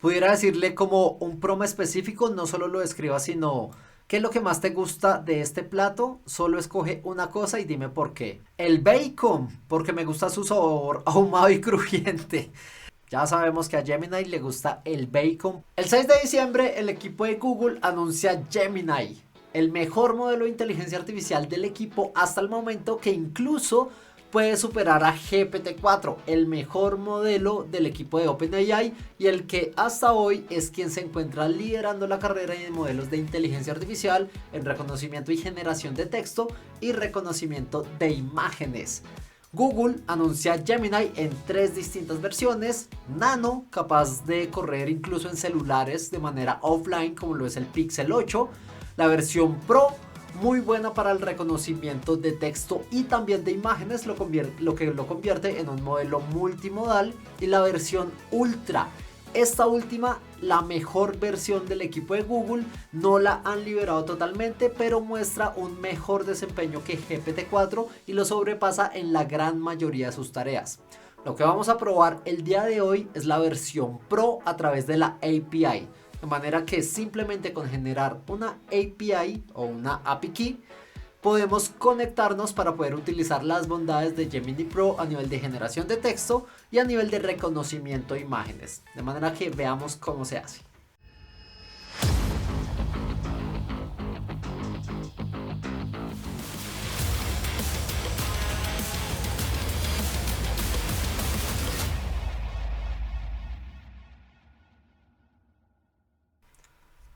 Pudiera decirle como un promo específico, no solo lo describa, sino qué es lo que más te gusta de este plato. Solo escoge una cosa y dime por qué. El bacon, porque me gusta su sabor ahumado y crujiente. Ya sabemos que a Gemini le gusta el bacon. El 6 de diciembre el equipo de Google anuncia Gemini, el mejor modelo de inteligencia artificial del equipo hasta el momento, que incluso puede superar a GPT-4, el mejor modelo del equipo de OpenAI y el que hasta hoy es quien se encuentra liderando la carrera de modelos de inteligencia artificial en reconocimiento y generación de texto y reconocimiento de imágenes. Google anuncia Gemini en tres distintas versiones: Nano, capaz de correr incluso en celulares de manera offline como lo es el Pixel 8; la versión Pro, muy buena para el reconocimiento de texto y también de imágenes, lo que lo convierte en un modelo multimodal; y la versión Ultra. Esta última, la mejor versión del equipo de Google, no la han liberado totalmente, pero muestra un mejor desempeño que GPT-4 y lo sobrepasa en la gran mayoría de sus tareas. Lo que vamos a probar el día de hoy es la versión Pro a través de la API, de manera que simplemente con generar una API o una API Key podemos conectarnos para poder utilizar las bondades de Gemini Pro a nivel de generación de texto y a nivel de reconocimiento de imágenes. De manera que veamos cómo se hace.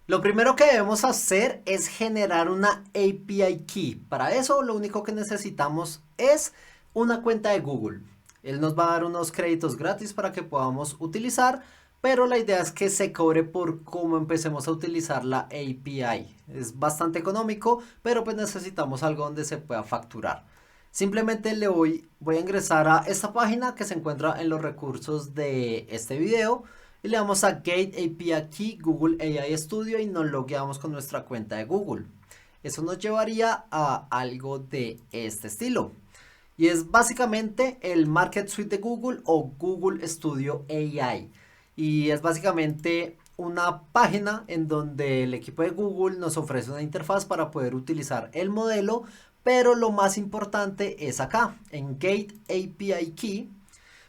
Lo primero que debemos hacer es generar una API Key. Para eso lo único que necesitamos es una cuenta de Google. Él nos va a dar unos créditos gratis para que podamos utilizar, pero la idea es que se cobre por cómo empecemos a utilizar la API. Es bastante económico, pero pues necesitamos algo donde se pueda facturar. Simplemente voy a ingresar a esta página que se encuentra en los recursos de este video y le damos a Gate API Key Google AI Studio y nos logueamos con nuestra cuenta de Google. Eso nos llevaría a algo de este estilo. Y es básicamente el Market Suite de Google o Google Studio AI. Y es básicamente una página en donde el equipo de Google nos ofrece una interfaz para poder utilizar el modelo, pero lo más importante es acá, en Gate API Key.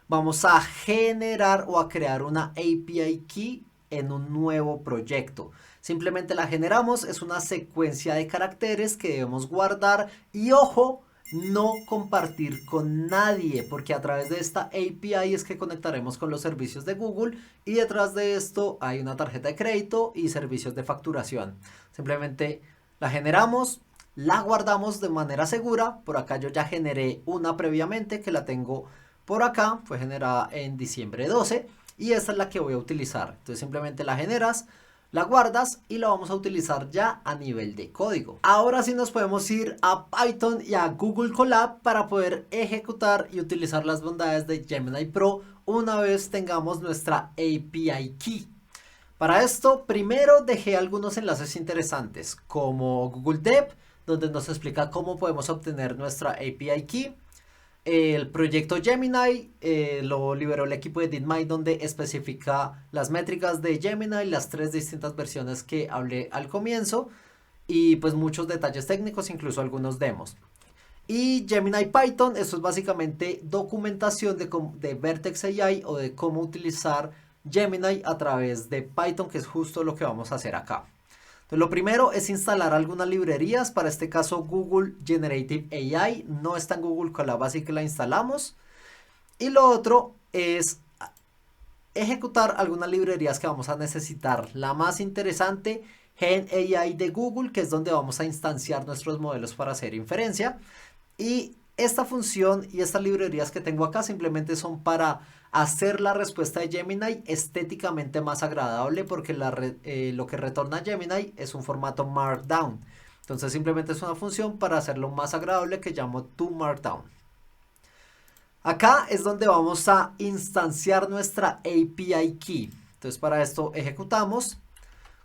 Vamos a generar o a crear una API Key en un nuevo proyecto. Simplemente la generamos, es una secuencia de caracteres que debemos guardar y, ojo, no compartir con nadie, porque a través de esta API es que conectaremos con los servicios de Google y detrás de esto hay una tarjeta de crédito y servicios de facturación. Simplemente la generamos, la guardamos de manera segura. Por acá yo ya generé una previamente que la tengo por acá, fue generada en diciembre 12 y esta es la que voy a utilizar. Entonces simplemente la generas, la guardas y la vamos a utilizar ya a nivel de código. Ahora sí nos podemos ir a Python y a Google Colab para poder ejecutar y utilizar las bondades de Gemini Pro una vez tengamos nuestra API Key. Para esto, primero dejé algunos enlaces interesantes, como Google Dev, donde nos explica cómo podemos obtener nuestra API Key. El proyecto Gemini lo liberó el equipo de DeepMind, donde especifica las métricas de Gemini, las tres distintas versiones que hablé al comienzo y pues muchos detalles técnicos, incluso algunos demos. Y Gemini Python, esto es básicamente documentación de Vertex AI o de cómo utilizar Gemini a través de Python, que es justo lo que vamos a hacer acá. Entonces, lo primero es instalar algunas librerías, para este caso Google Generative AI, no está en Google Colab, así que la instalamos. Y lo otro es ejecutar algunas librerías que vamos a necesitar. La más interesante, Gen AI de Google, que es donde vamos a instanciar nuestros modelos para hacer inferencia. Y esta función y estas librerías que tengo acá simplemente son para hacer la respuesta de Gemini estéticamente más agradable, porque lo que retorna Gemini es un formato Markdown. Entonces simplemente es una función para hacerlo más agradable que llamo toMarkdown. Acá es donde vamos a instanciar nuestra API Key. Entonces para esto ejecutamos,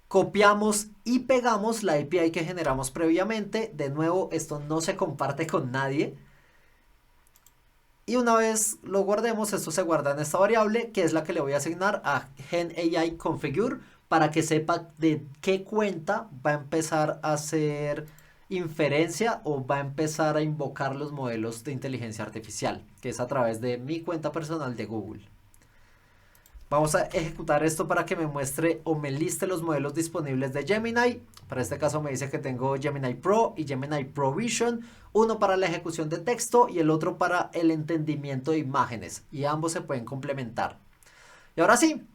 copiamos y pegamos la API que generamos previamente. De nuevo, esto no se comparte con nadie. Y una vez lo guardemos, esto se guarda en esta variable, que es la que le voy a asignar a GenAI Configure, para que sepa de qué cuenta va a empezar a hacer inferencia o va a empezar a invocar los modelos de inteligencia artificial, que es a través de mi cuenta personal de Google. Vamos a ejecutar esto para que me muestre o me liste los modelos disponibles de Gemini. Para este caso me dice que tengo Gemini Pro y Gemini Pro Vision, uno para la ejecución de texto y el otro para el entendimiento de imágenes, y ambos se pueden complementar. Y ahora sí,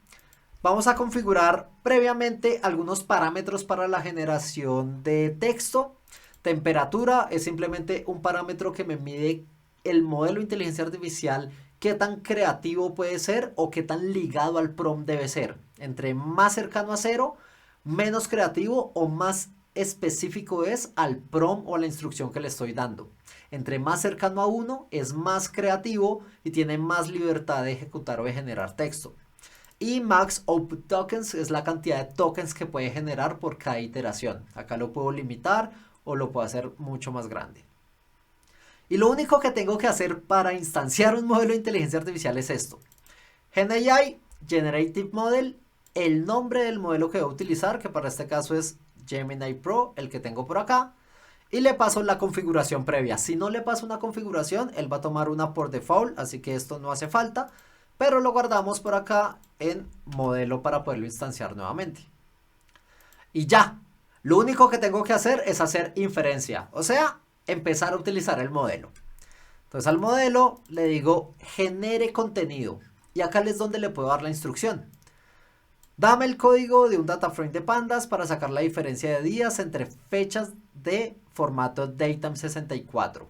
vamos a configurar previamente algunos parámetros para la generación de texto. Temperatura es simplemente un parámetro que me mide el modelo de inteligencia artificial, qué tan creativo puede ser o qué tan ligado al prompt debe ser. Entre más cercano a 0, menos creativo o más específico es al prompt o a la instrucción que le estoy dando. Entre más cercano a 1 es más creativo y tiene más libertad de ejecutar o de generar texto. Y max output tokens es la cantidad de tokens que puede generar por cada iteración. Acá lo puedo limitar o lo puedo hacer mucho más grande. Y lo único que tengo que hacer para instanciar un modelo de inteligencia artificial es esto. GenAI, Generative Model, el nombre del modelo que voy a utilizar, que para este caso es Gemini Pro, el que tengo por acá. Y le paso la configuración previa. Si no le paso una configuración, él va a tomar una por default, así que esto no hace falta. Pero lo guardamos por acá en modelo para poderlo instanciar nuevamente. Y ya, lo único que tengo que hacer es hacer inferencia, o sea, empezar a utilizar el modelo. Entonces al modelo le digo genere contenido y acá es donde le puedo dar la instrucción. Dame el código de un data frame de pandas para sacar la diferencia de días entre fechas de formato datetime64.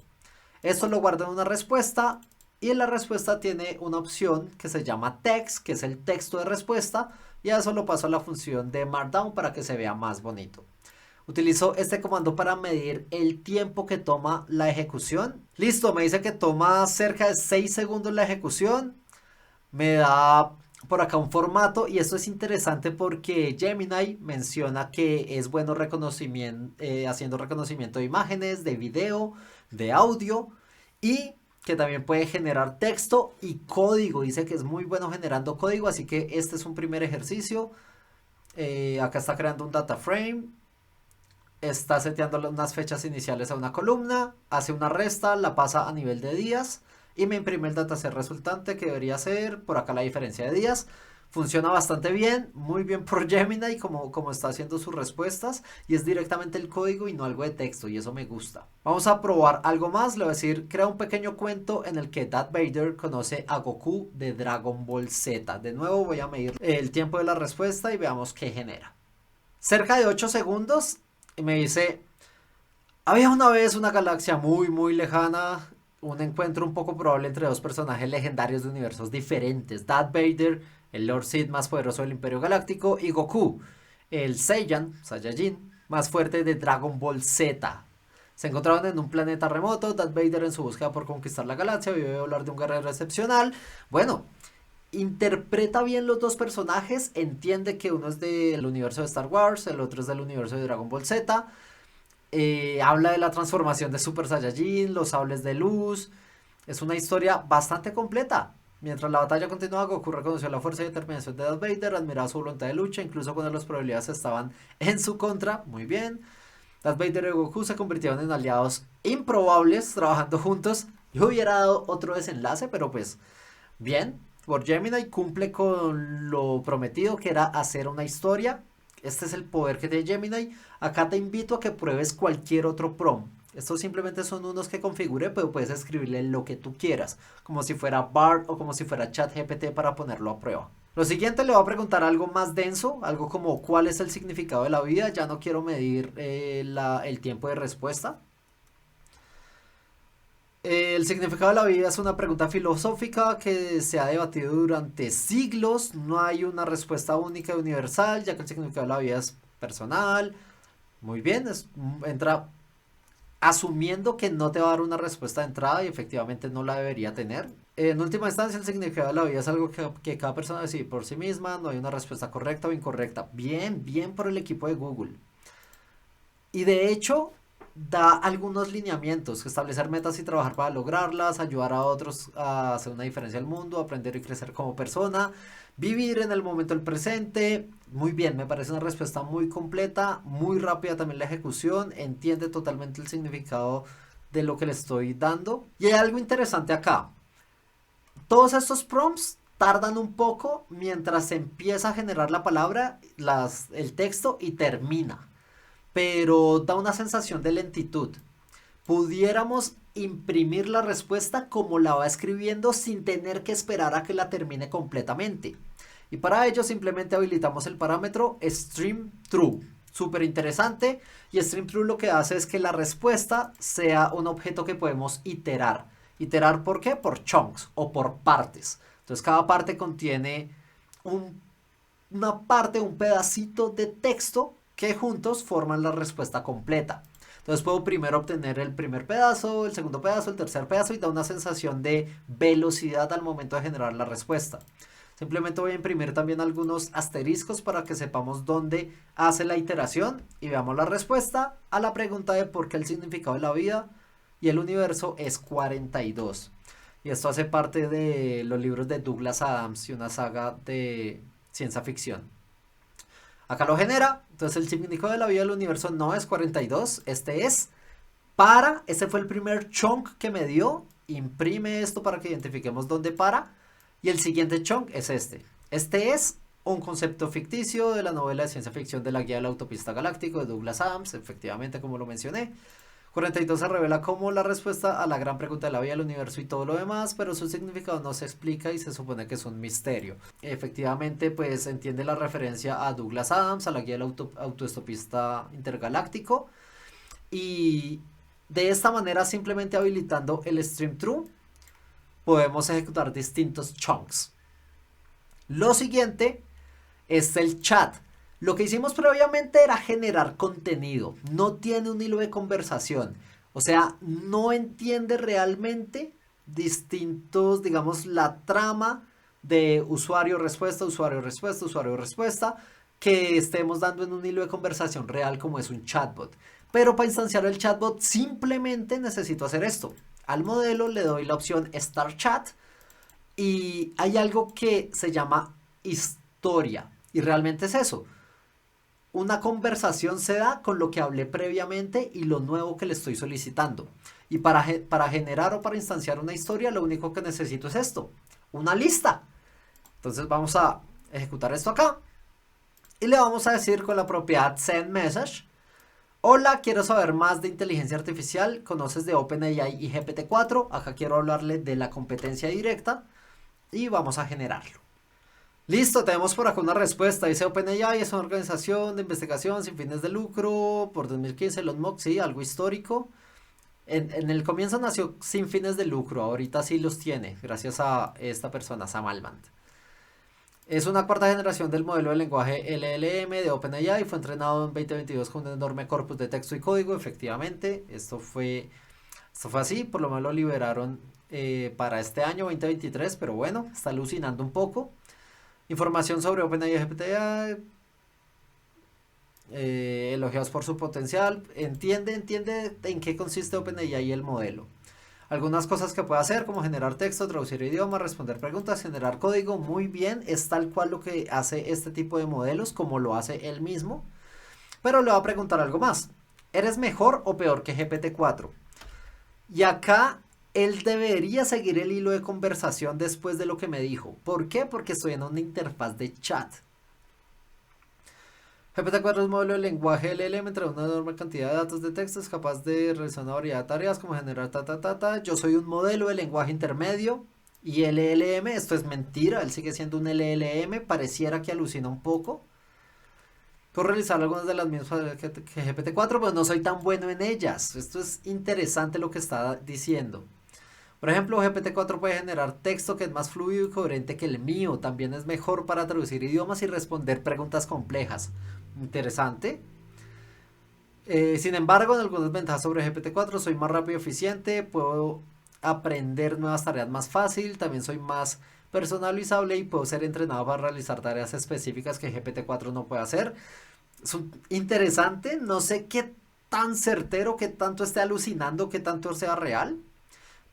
Esto lo guardo en una respuesta y en la respuesta tiene una opción que se llama text, que es el texto de respuesta, y a eso lo paso a la función de Markdown para que se vea más bonito. Utilizo este comando para medir el tiempo que toma la ejecución. Listo, me dice que toma cerca de 6 segundos la ejecución. Me da por acá un formato y esto es interesante porque Gemini menciona que es bueno haciendo reconocimiento de imágenes, de video, de audio y que también puede generar texto y código. Dice que es muy bueno generando código, así que este es un primer ejercicio. Acá está creando un data frame. Está seteando unas fechas iniciales a una columna, hace una resta, la pasa a nivel de días y me imprime el dataset resultante que debería ser por acá la diferencia de días. Funciona bastante bien, muy bien por Gemini como está haciendo sus respuestas y es directamente el código y no algo de texto y eso me gusta. Vamos a probar algo más, le voy a decir crea un pequeño cuento en el que Darth Vader conoce a Goku de Dragon Ball Z. De nuevo voy a medir el tiempo de la respuesta y veamos qué genera. Cerca de 8 segundos. Y me dice, había una vez una galaxia muy lejana, un encuentro un poco probable entre dos personajes legendarios de universos diferentes, Darth Vader, el Lord Sith más poderoso del Imperio Galáctico, y Goku, el Saiyajin más fuerte de Dragon Ball Z. Se encontraban en un planeta remoto, Darth Vader en su búsqueda por conquistar la galaxia, vive hablar de un guerrero excepcional. Bueno, interpreta bien los dos personajes, entiende que uno es del universo de Star Wars, el otro es del universo de Dragon Ball Z, habla de la transformación de Super Saiyajin, los sables de luz, es una historia bastante completa. Mientras la batalla continuaba, Goku reconoció la fuerza y determinación de Darth Vader, admiraba su voluntad de lucha, incluso cuando las probabilidades estaban en su contra, muy bien. Darth Vader y Goku se convirtieron en aliados improbables, trabajando juntos. Yo hubiera dado otro desenlace, pero pues, bien. Por Gemini cumple con lo prometido que era hacer una historia. Este es el poder que tiene Gemini. Acá te invito a que pruebes cualquier otro prompt. Estos simplemente son unos que configure, pero puedes escribirle lo que tú quieras, como si fuera Bard o como si fuera ChatGPT para ponerlo a prueba. Lo siguiente le voy a preguntar algo más denso, algo como cuál es el significado de la vida. Ya no quiero medir el tiempo de respuesta. El significado de la vida es una pregunta filosófica que se ha debatido durante siglos. No hay una respuesta única y universal, ya que el significado de la vida es personal. Muy bien, entra asumiendo que no te va a dar una respuesta de entrada y efectivamente no la debería tener. En última instancia, el significado de la vida es algo que cada persona decide por sí misma. No hay una respuesta correcta o incorrecta. Bien por el equipo de Google. Y de hecho, da algunos lineamientos, establecer metas y trabajar para lograrlas, ayudar a otros a hacer una diferencia al mundo, aprender y crecer como persona, vivir en el momento del presente. Muy bien, me parece una respuesta muy completa, muy rápida también la ejecución, entiende totalmente el significado de lo que le estoy dando. Y hay algo interesante acá. Todos estos prompts tardan un poco mientras se empieza a generar la palabra, el texto y termina, pero da una sensación de lentitud. Pudiéramos imprimir la respuesta como la va escribiendo sin tener que esperar a que la termine completamente. Y para ello simplemente habilitamos el parámetro StreamTrue. Súper interesante. Y StreamTrue lo que hace es que la respuesta sea un objeto que podemos iterar. ¿Iterar por qué? Por chunks o por partes. Entonces cada parte contiene un, una parte, un pedacito de texto que juntos forman la respuesta completa. Entonces puedo primero obtener el primer pedazo, el segundo pedazo, el tercer pedazo y da una sensación de velocidad al momento de generar la respuesta. Simplemente voy a imprimir también algunos asteriscos para que sepamos dónde hace la iteración y veamos la respuesta a la pregunta de por qué el significado de la vida y el universo es 42. Y esto hace parte de los libros de Douglas Adams y una saga de ciencia ficción. Acá lo genera, entonces el significado de la vida del universo no es 42, este es para, este fue el primer chunk que me dio, imprime esto para que identifiquemos dónde para, y el siguiente chunk es este. Este es un concepto ficticio de la novela de ciencia ficción de la guía de la autopista galáctico de Douglas Adams, efectivamente como lo mencioné. 42 se revela como la respuesta a la gran pregunta de la vida del universo y todo lo demás, pero su significado no se explica y se supone que es un misterio. Efectivamente, pues entiende la referencia a Douglas Adams, a la guía del autoestopista intergaláctico, y de esta manera, simplemente habilitando el stream true, podemos ejecutar distintos chunks. Lo siguiente es el chat. Lo que hicimos previamente era generar contenido, no tiene un hilo de conversación, o sea, no entiende realmente distintos, digamos, la trama de usuario respuesta, usuario respuesta, usuario respuesta, que estemos dando en un hilo de conversación real como es un chatbot. Pero para instanciar el chatbot simplemente necesito hacer esto. Al modelo le doy la opción Start Chat y hay algo que se llama historia y realmente es eso. Una conversación se da con lo que hablé previamente y lo nuevo que le estoy solicitando. Y para generar o para instanciar una historia, lo único que necesito es esto, una lista. Entonces vamos a ejecutar esto acá. Y le vamos a decir con la propiedad send message. Hola, quiero saber más de inteligencia artificial. ¿Conoces de OpenAI y GPT-4? Acá quiero hablarle de la competencia directa. Y vamos a generarlo. Listo, tenemos por acá una respuesta. Dice OpenAI es una organización de investigación sin fines de lucro. Por 2015, Elon Musk, sí, algo histórico. En el comienzo nació sin fines de lucro. Ahorita sí los tiene, gracias a esta persona, Sam Altman. Es una cuarta generación del modelo de lenguaje LLM de OpenAI. Fue entrenado en 2022 con un enorme corpus de texto y código. Efectivamente, esto fue así. Por lo menos lo liberaron para este año 2023. Pero bueno, está alucinando un poco. Información sobre OpenAI y GPT, elogiados por su potencial. Entiende en qué consiste OpenAI y el modelo. Algunas cosas que puede hacer, como generar texto, traducir idiomas, responder preguntas, generar código, muy bien, es tal cual lo que hace este tipo de modelos, como lo hace él mismo. Pero le va a preguntar algo más. ¿Eres mejor o peor que GPT-4? Y acá él debería seguir el hilo de conversación después de lo que me dijo. ¿Por qué? Porque estoy en una interfaz de chat. GPT-4 es un modelo de lenguaje LLM entre una enorme cantidad de datos de texto, es capaz de realizar una variedad de tareas como generar Yo soy un modelo de lenguaje intermedio y LLM, esto es mentira, él sigue siendo un LLM, pareciera que alucina un poco. Puedo realizar algunas de las mismas que GPT-4, pero no soy tan bueno en ellas. Esto es interesante lo que está diciendo. Por ejemplo, GPT-4 puede generar texto que es más fluido y coherente que el mío. También es mejor para traducir idiomas y responder preguntas complejas. Interesante. Sin embargo, en algunas ventajas sobre GPT-4 soy más rápido y eficiente. Puedo aprender nuevas tareas más fácil. También soy más personalizable y puedo ser entrenado para realizar tareas específicas que GPT-4 no puede hacer. Es interesante. No sé qué tan certero, qué tanto esté alucinando, qué tanto sea real,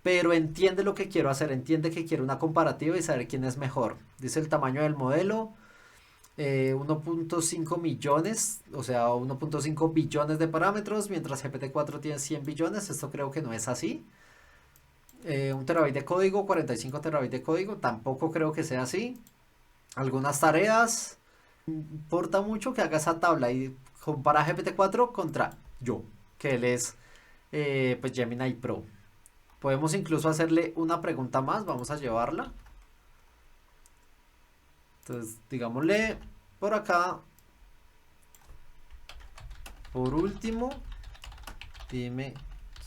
pero entiende lo que quiero hacer, entiende que quiero una comparativa y saber quién es mejor. Dice el tamaño del modelo, 1.5 millones, o sea, 1.5 billones de parámetros, mientras GPT-4 tiene 100 billones, esto creo que no es así. 1 terabyte de código, 45 terabytes de código, tampoco creo que sea así. Algunas tareas, importa mucho que haga esa tabla y compara GPT-4 contra yo, que él es pues Gemini Pro. Podemos incluso hacerle una pregunta más, vamos a llevarla. Entonces, digámosle por acá, por último, dime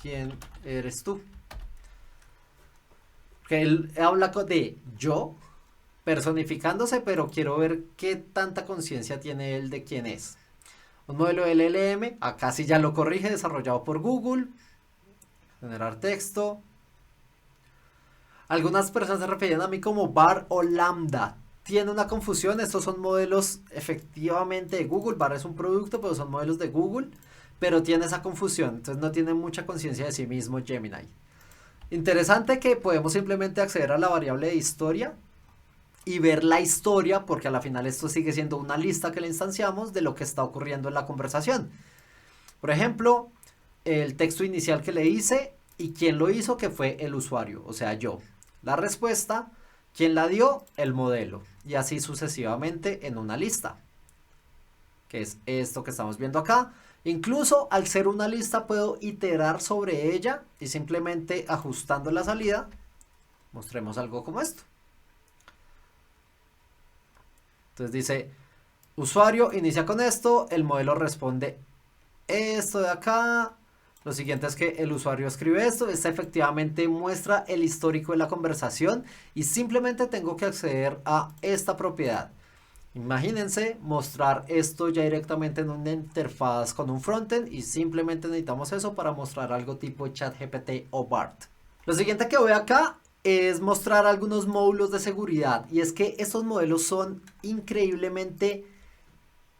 quién eres tú. Que él habla de yo, personificándose, pero quiero ver qué tanta conciencia tiene él de quién es. Un modelo LLM, acá sí ya lo corrige, desarrollado por Google. Generar texto. Algunas personas se referían a mí como Bar o Lambda. Tiene una confusión, estos son modelos efectivamente de Google. Bar es un producto, pero son modelos de Google. Pero tiene esa confusión, entonces no tiene mucha conciencia de sí mismo Gemini. Interesante que podemos simplemente acceder a la variable de historia y ver la historia, porque a la final esto sigue siendo una lista que le instanciamos de lo que está ocurriendo en la conversación. Por ejemplo, el texto inicial que le hice y quién lo hizo, que fue el usuario, o sea, yo. La respuesta, quién la dio, el modelo. Y así sucesivamente en una lista, que es esto que estamos viendo acá. Incluso al ser una lista puedo iterar sobre ella y simplemente ajustando la salida, mostremos algo como esto. Entonces dice, usuario inicia con esto, el modelo responde esto de acá. Lo siguiente es que el usuario escribe esto. Esta efectivamente muestra el histórico de la conversación y simplemente tengo que acceder a esta propiedad. Imagínense mostrar esto ya directamente en una interfaz con un frontend y simplemente necesitamos eso para mostrar algo tipo ChatGPT o BART. Lo siguiente que voy acá es mostrar algunos módulos de seguridad y es que estos modelos son increíblemente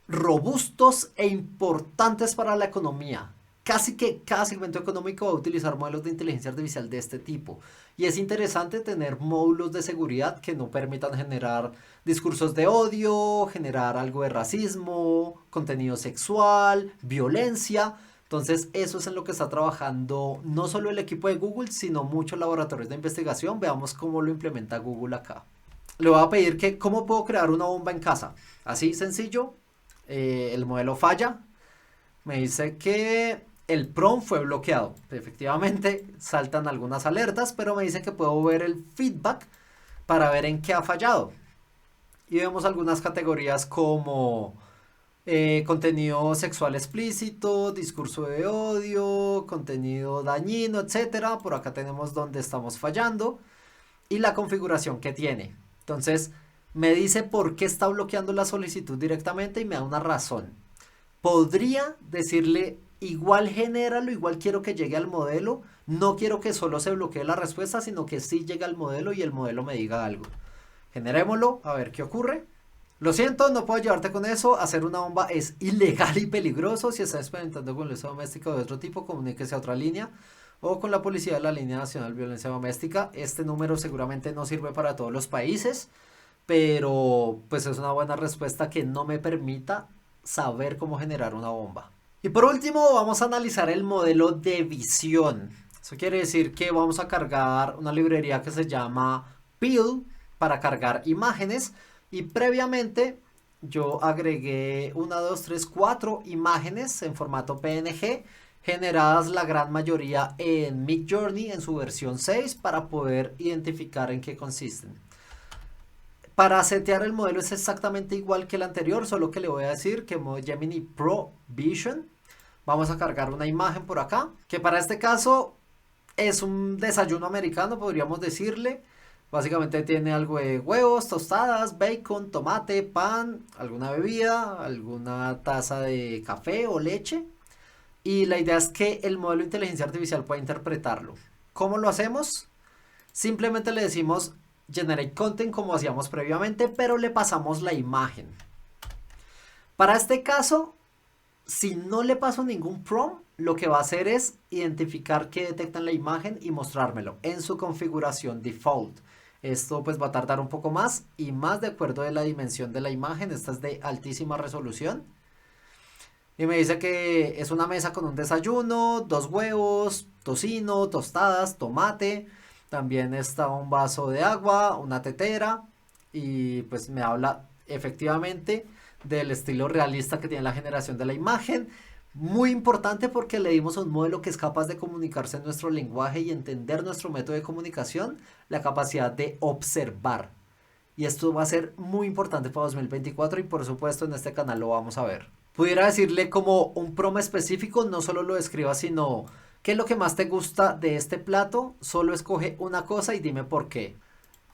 robustos e importantes para la economía. Casi que cada segmento económico va a utilizar modelos de inteligencia artificial de este tipo. Y es interesante tener módulos de seguridad que no permitan generar discursos de odio, generar algo de racismo, contenido sexual, violencia. Entonces eso es en lo que está trabajando no solo el equipo de Google, sino muchos laboratorios de investigación. Veamos cómo lo implementa Google acá. Le voy a pedir que cómo puedo crear una bomba en casa. Así sencillo. El modelo falla. Me dice que el prompt fue bloqueado. Efectivamente, saltan algunas alertas, pero me dice que puedo ver el feedback para ver en qué ha fallado. Y vemos algunas categorías como contenido sexual explícito, discurso de odio, contenido dañino, etcétera. Por acá tenemos donde estamos fallando y la configuración que tiene. Entonces, me dice por qué está bloqueando la solicitud directamente y me da una razón. Podría decirle, igual genéralo, igual quiero que llegue al modelo, no quiero que solo se bloquee la respuesta, sino que sí llegue al modelo y el modelo me diga algo. Generémoslo, a ver qué ocurre. Lo siento, no puedo llevarte con eso. Hacer una bomba es ilegal y peligroso. Si está experimentando con violencia doméstica de otro tipo, comuníquese a otra línea o con la policía de la Línea Nacional de Violencia Doméstica. Este número seguramente no sirve para todos los países, pero pues es una buena respuesta que no me permita saber cómo generar una bomba. Y por último vamos a analizar el modelo de visión. Eso quiere decir que vamos a cargar una librería que se llama Peel para cargar imágenes y previamente yo agregué 1, 2, 3, 4 imágenes en formato PNG generadas la gran mayoría en Midjourney en su versión 6 para poder identificar en qué consisten. Para setear el modelo es exactamente igual que el anterior, solo que le voy a decir que Gemini Pro Vision. Vamos a cargar una imagen por acá, que para este caso es un desayuno americano, podríamos decirle. Básicamente tiene algo de huevos, tostadas, bacon, tomate, pan, alguna bebida, alguna taza de café o leche. Y la idea es que el modelo de inteligencia artificial pueda interpretarlo. ¿Cómo lo hacemos? Simplemente le decimos generate content como hacíamos previamente, pero le pasamos la imagen. Para este caso, Si no le paso ningún prompt, lo que va a hacer es identificar qué detecta en la imagen y mostrármelo en su configuración default. Esto pues va a tardar un poco más y más de acuerdo de la dimensión de la imagen. Esta es de altísima resolución. Y me dice que es una mesa con un desayuno, dos huevos, tocino, tostadas, tomate. También está un vaso de agua, una tetera. Y pues me habla efectivamente del estilo realista que tiene la generación de la imagen. Muy importante porque le dimos a un modelo que es capaz de comunicarse en nuestro lenguaje y entender nuestro método de comunicación, la capacidad de observar. Y esto va a ser muy importante para 2024 y por supuesto en este canal lo vamos a ver. Pudiera decirle como un prompt específico, no solo lo describa, sino qué es lo que más te gusta de este plato, solo escoge una cosa y dime por qué.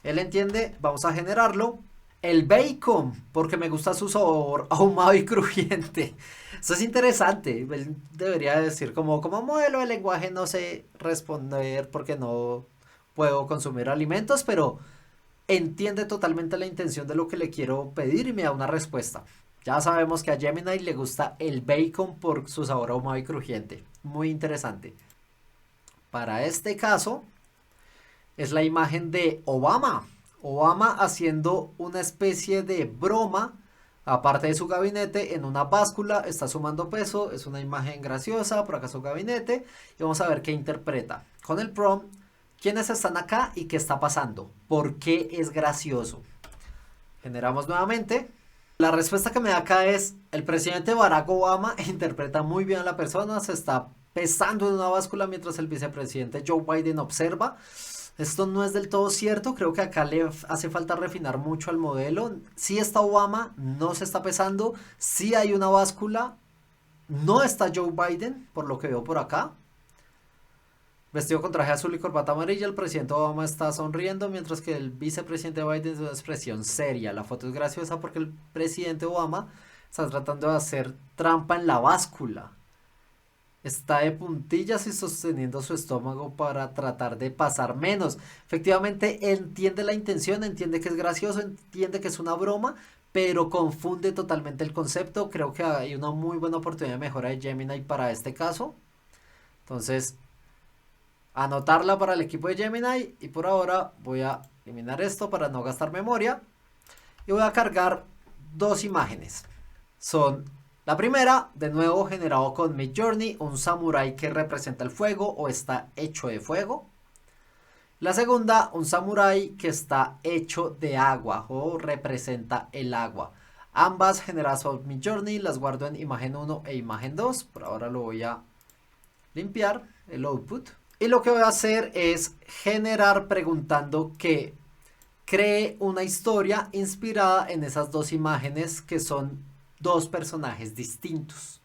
Él entiende, vamos a generarlo. El bacon, porque me gusta su sabor ahumado y crujiente. Eso es interesante. Él debería decir como modelo de lenguaje no sé responder porque no puedo consumir alimentos, pero entiende totalmente la intención de lo que le quiero pedir y me da una respuesta. Ya sabemos que a Gemini le gusta el bacon por su sabor ahumado y crujiente. Muy interesante. Para este caso, es la imagen de Obama. Obama haciendo una especie de broma, aparte de su gabinete, en una báscula, está sumando peso, es una imagen graciosa, por acá su gabinete, y vamos a ver qué interpreta. Con el prompt, ¿quiénes están acá y qué está pasando? ¿Por qué es gracioso? Generamos nuevamente. La respuesta que me da acá es, el presidente Barack Obama interpreta muy bien a la persona, se está pesando en una báscula mientras el vicepresidente Joe Biden observa. Esto no es del todo cierto, creo que acá le hace falta refinar mucho al modelo. Sí está Obama, no se está pesando, sí hay una báscula, no está Joe Biden, por lo que veo por acá. Vestido con traje azul y corbata amarilla, el presidente Obama está sonriendo, mientras que el vicepresidente Biden es una expresión seria. La foto es graciosa porque el presidente Obama está tratando de hacer trampa en la báscula. Está de puntillas y sosteniendo su estómago para tratar de pasar menos. Efectivamente, entiende la intención, entiende que es gracioso, entiende que es una broma, pero confunde totalmente el concepto. Creo que hay una muy buena oportunidad de mejora de Gemini para este caso. Entonces, anotarla para el equipo de Gemini. Y por ahora voy a eliminar esto para no gastar memoria. Y voy a cargar dos imágenes. Son la primera, de nuevo generado con Midjourney, un samurái que representa el fuego o está hecho de fuego. La segunda, un samurái que está hecho de agua o representa el agua. Ambas generadas por Midjourney, las guardo en imagen 1 e imagen 2. Por ahora lo voy a limpiar, el output. Y lo que voy a hacer es generar preguntando que cree una historia inspirada en esas dos imágenes que son dos personajes distintos.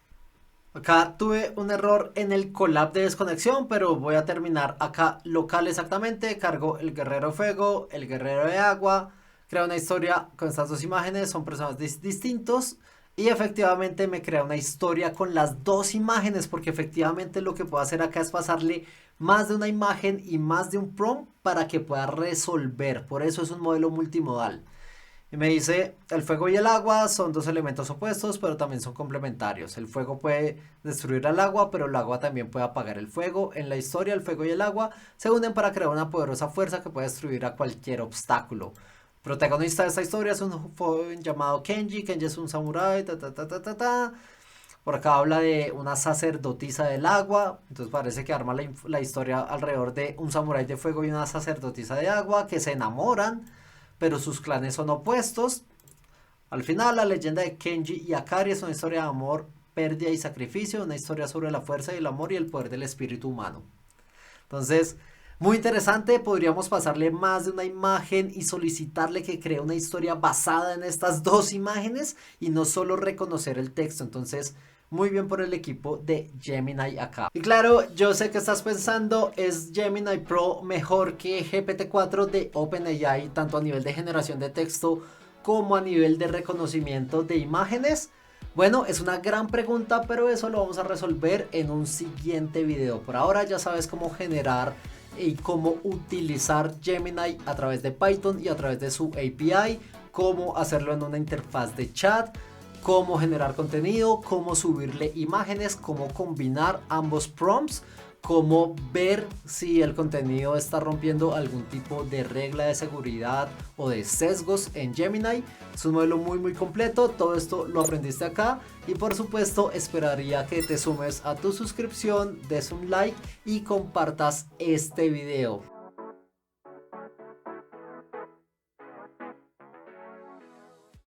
Acá tuve un error en el collab de desconexión, pero voy a terminar acá local exactamente. Cargo el guerrero de fuego, el guerrero de agua. Creo una historia con estas dos imágenes, son personajes distintos. Y efectivamente me crea una historia con las dos imágenes, porque efectivamente lo que puedo hacer acá es pasarle más de una imagen y más de un prompt para que pueda resolver. Por eso es un modelo multimodal. Y me dice, el fuego y el agua son dos elementos opuestos, pero también son complementarios. El fuego puede destruir al agua, pero el agua también puede apagar el fuego. En la historia, el fuego y el agua se unen para crear una poderosa fuerza que puede destruir a cualquier obstáculo. Protagonista de esta historia es un joven llamado Kenji. Kenji es un samurái, Por acá habla de una sacerdotisa del agua. Entonces parece que arma la historia alrededor de un samurái de fuego y una sacerdotisa de agua que se enamoran, pero sus clanes son opuestos. Al final, la leyenda de Kenji y Akari es una historia de amor, pérdida y sacrificio, una historia sobre la fuerza y el amor y el poder del espíritu humano. Entonces, muy interesante, podríamos pasarle más de una imagen y solicitarle que cree una historia basada en estas dos imágenes y no solo reconocer el texto. Entonces, muy bien por el equipo de Gemini acá. Y claro, yo sé que estás pensando, ¿es Gemini Pro mejor que GPT-4 de OpenAI, tanto a nivel de generación de texto como a nivel de reconocimiento de imágenes? Bueno, es una gran pregunta, pero eso lo vamos a resolver en un siguiente video. Por ahora ya sabes cómo generar y cómo utilizar Gemini a través de Python y a través de su API, cómo hacerlo en una interfaz de chat, cómo generar contenido, cómo subirle imágenes, cómo combinar ambos prompts, cómo ver si el contenido está rompiendo algún tipo de regla de seguridad o de sesgos en Gemini. Es un modelo muy completo, todo esto lo aprendiste acá y por supuesto esperaría que te sumes a tu suscripción, des un like y compartas este video.